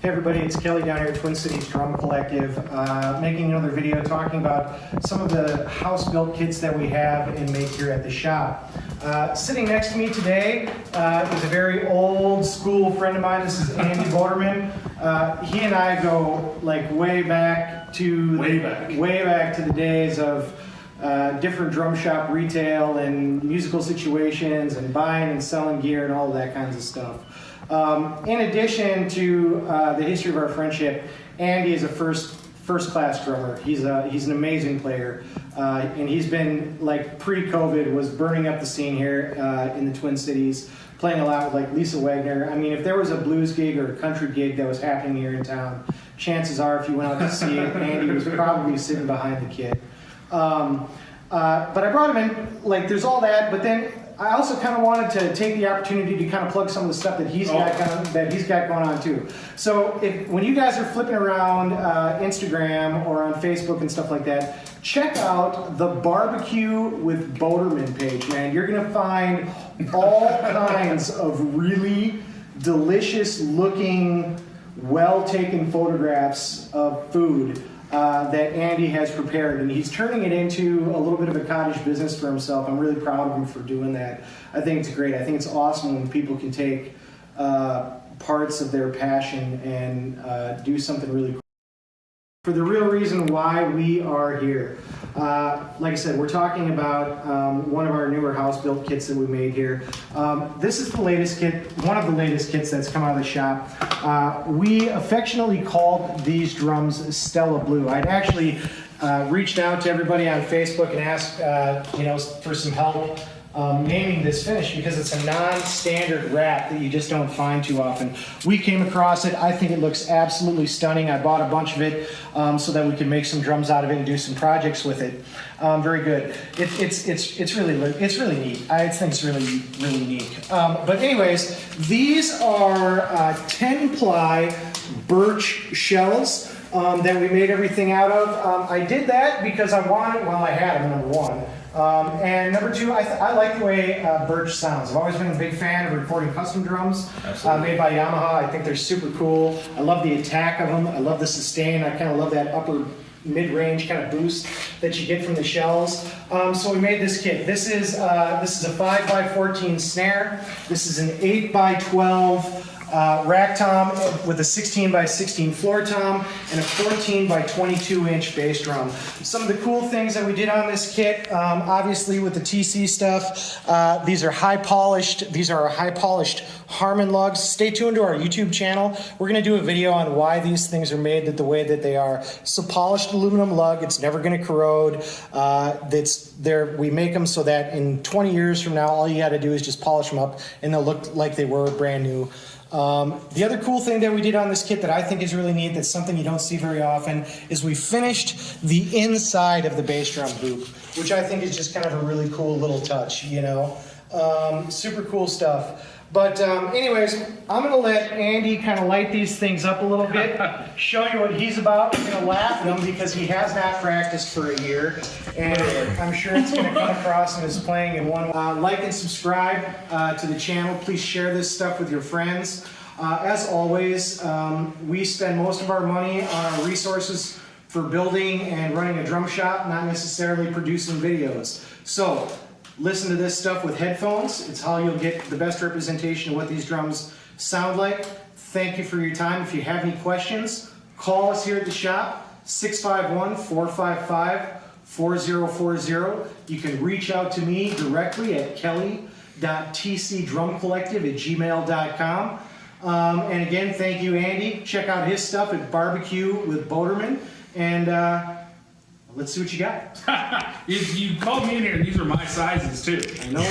Hey everybody, it's Kelly down here at Twin Cities Drum Collective, making another video talking about some of the house-built kits that we have and make here at the shop. Sitting next to me today is a very old school friend of mine. This is Andy Boderman. He and I go like way back to the days of different drum shop retail and musical situations and buying and selling gear and all of that kinds of stuff. In addition to the history of our friendship, Andy is a first-class drummer. He's an amazing player, and he's been, like, pre-COVID, was burning up the scene here in the Twin Cities, playing a lot with like Lisa Wagner. I mean, if there was a blues gig or a country gig that was happening here in town, chances are, if you went out to see it, Andy was probably sitting behind the kit. But I brought him in, like, there's all that, but then I also kind of wanted to take the opportunity to kind of plug some of the stuff that he's got going on too. So when you guys are flipping around Instagram or on Facebook and stuff like that, check out the Barbecue with Boderman page, man. You're gonna find all kinds of really delicious looking, well-taken photographs of food that Andy has prepared, and he's turning it into a little bit of a cottage business for himself. I'm really proud of him for doing that. I think it's great. I think it's awesome when people can take parts of their passion and do something really cool. For the real reason why we are here. Like I said, we're talking about one of our newer house-built kits that we made here. This is the latest kit, one of the latest kits that's come out of the shop. We affectionately called these drums Stella Blue. I'd actually reached out to everybody on Facebook and asked for some help naming this finish, because it's a non-standard wrap that you just don't find too often. We came across it. I think it looks absolutely stunning. I bought a bunch of it so that we could make some drums out of it and do some projects with it. Very good. It's really neat. I think it's really neat. But anyways, these are 10-ply birch shells that we made everything out of. I did that because I wanted, well, I had them, number one. And number two, I like the way birch sounds. I've always been a big fan of recording custom drums made by Yamaha. I think they're super cool. I love the attack of them. I love the sustain. I kind of love that upper mid-range kind of boost that you get from the shells. So we made this kit. This is a 5x14 snare. This is an 8x12 rack tom with a 16x16 floor tom and a 14x22 inch bass drum. Some of the cool things that we did on this kit, obviously with the TC stuff, these are high polished Harmon lugs. Stay tuned to our YouTube channel. We're going to do a video on why these things are made the way that they are. It's a polished aluminum lug. It's never going to corrode. We make them so that in 20 years from now, all you got to do is just polish them up and they'll look like they were brand new. The other cool thing that we did on this kit that I think is really neat, that's something you don't see very often, is we finished the inside of the bass drum hoop, which I think is just kind of a really cool little touch, you know. Super cool stuff. But anyways, I'm going to let Andy kind of light these things up a little bit, show you what he's about. We're going to laugh at him because he has not practiced for a year, and I'm sure it's going to come across in his playing in one way. Like and subscribe to the channel. Please share this stuff with your friends. As always, we spend most of our money on our resources for building and running a drum shop, not necessarily producing videos. So listen to this stuff with headphones. It's how you'll get the best representation of what these drums sound like. Thank you for your time. If you have any questions, call us here at the shop, 651-455-4040. You can reach out to me directly at kelly.tcdrumcollective@gmail.com. And again, thank you, Andy. Check out his stuff at Barbecue with Boderman. And let's see what you got. You called me in here, and these are my sizes too. I know.